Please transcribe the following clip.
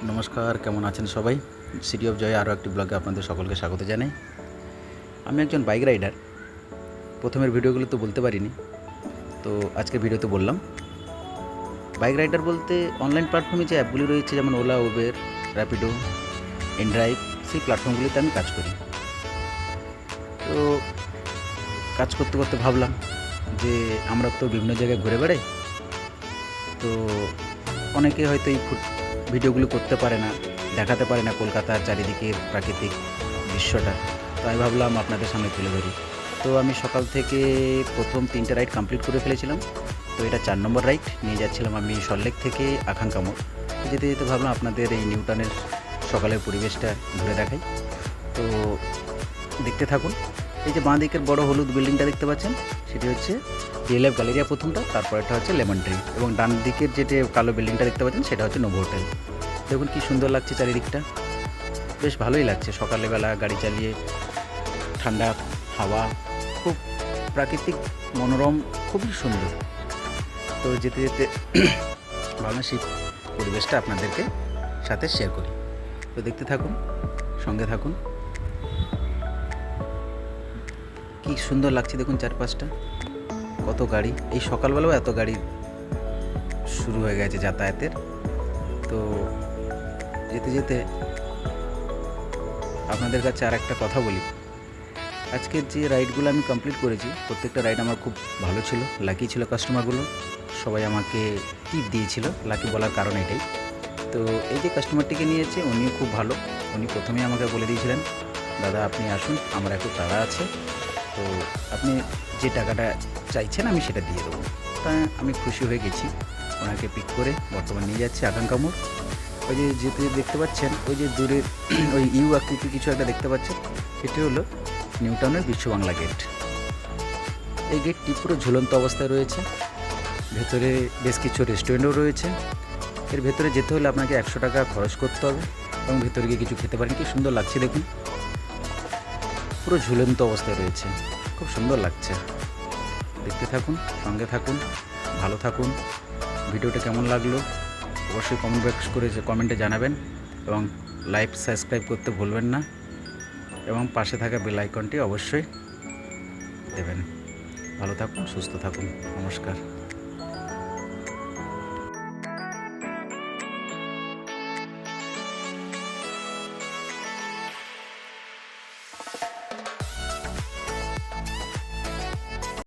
নমস্কার, কেমন আছেন সবাই? সিটি অফ জয় আরও একটি ব্লগে আপনাদের সকলকে স্বাগত জানাই। আমি একজন বাইক রাইডার। প্রথমের ভিডিওগুলো তো বলতে পারিনি, তো আজকের ভিডিওতে বললাম। বাইক রাইডার বলতে অনলাইন প্ল্যাটফর্মে যে অ্যাপগুলি রয়েছে, যেমন ওলা, উবের, র্যাপিডো, ইনড্রাইভ, সেই প্ল্যাটফর্মগুলিতে আমি কাজ করি। তো কাজ করতে করতে ভাবলাম যে আমরা তো বিভিন্ন জায়গায় ঘুরে বেড়াই, তো অনেকে হয়তো এই ভিডিওগুলো করতে পারে না, দেখাতে পারে না কলকাতার চারিদিকের প্রাকৃতিক দৃশ্যটা। তো আমি ভাবলাম আপনাদের সামনে তুলে ধরি। তো আমি সকাল থেকে প্রথম 3টে রাইড কমপ্লিট করে ফেলেছিলাম। তো এটা 4 নম্বর রাইড নিয়ে যাচ্ছিলাম আমি সল্টলেক থেকে আকাঙ্ক্ষা মোড়। যেতে যেতে ভাবলাম আপনাদের এই নিউটাউনের সকালের পরিবেশটা ঘুরে দেখাই। তো দেখতে থাকুন। এই যে বাঁ দিকের বড় হলুদ বিল্ডিংটা দেখতে পাচ্ছেন, সেটি হচ্ছে ডিএলএফ গ্যালেরিয়া প্রথমটা, তারপরেটা হচ্ছে লেমন ট্রি, এবং ডান দিকের যেটা কালো বিল্ডিংটা দেখতে পাচ্ছেন সেটা হচ্ছে নোভো হোটেল। দেখুন কি সুন্দর লাগছে চারিদিকটা, বেশ ভালোই লাগছে। সকালবেলা গাড়ি চালিয়ে ঠান্ডা হাওয়া, খুব প্রাকৃতিক মনোরম, খুবই সুন্দর। তো যেতে যেতে ভাবলাম সেই পরিবেশটা আপনাদেরকে সাথে শেয়ার করি। তো দেখতে থাকুন, সঙ্গে থাকুন। কি সুন্দর লাগছে দেখুন চারপাশটা, কত গাড়ি। এই সকালবেলাও এত গাড়ি শুরু হয়ে গেছে যাতায়াতের। তো যেতে যেতে আপনাদের কাছে আর একটা কথা বলি। আজকের যে রাইডগুলো আমি কমপ্লিট করেছি, প্রত্যেকটা রাইড আমার খুব ভালো ছিল, লাকি ছিল। কাস্টমারগুলো সবাই আমাকে টিপ দিয়েছিল, লাকি বলার কারণ এটাই। তো এই যে কাস্টমারটিকে নিয়েছে, উনিও খুব ভালো। উনি প্রথমেই আমাকে বলে দিয়েছিলেন, দাদা আপনি আসুন, আমার একটু তাড়া আছে, তো আপনি যে টাকাটা চাইছেন আমি সেটা দিয়ে দেবো। তা আমি খুশি হয়ে গেছি। ওনাকে পিক করে বর্তমান নিয়ে যাচ্ছি আকাঙ্ক্ষা মোড়। ওই যে যেতে দেখতে পাচ্ছেন, ওই যে দূরে ওই ইউ আকৃতি কিছু একটা দেখতে পাচ্ছেন, সেটি হলো নিউটাউনের বিশ্ব বাংলা গেট। এই গেটটি পুরো ঝুলন্ত অবস্থায় রয়েছে। ভেতরে বেশ কিছু রেস্টুরেন্টও রয়েছে। এর ভেতরে যেতে হলে আপনাকে 100 টাকা খরচ করতে হবে, এবং ভেতরে গিয়ে কিছু খেতে পারেন। কি সুন্দর লাগছে দেখুন, পুরো ঝুলন্ত অবস্থায় রয়েছে, খুব সুন্দর লাগছে। দেখতে থাকুন, সঙ্গে থাকুন, ভালো থাকুন। ভিডিওটা কেমন লাগলো অবশ্যই কমেন্ট বক্স করে কমেন্টে জানাবেন, এবং লাইক সাবস্ক্রাইব করতে ভুলবেন না, এবং পাশে থাকা বেল আইকনটি অবশ্যই দেবেন। ভালো থাকুন, সুস্থ থাকুন, নমস্কার।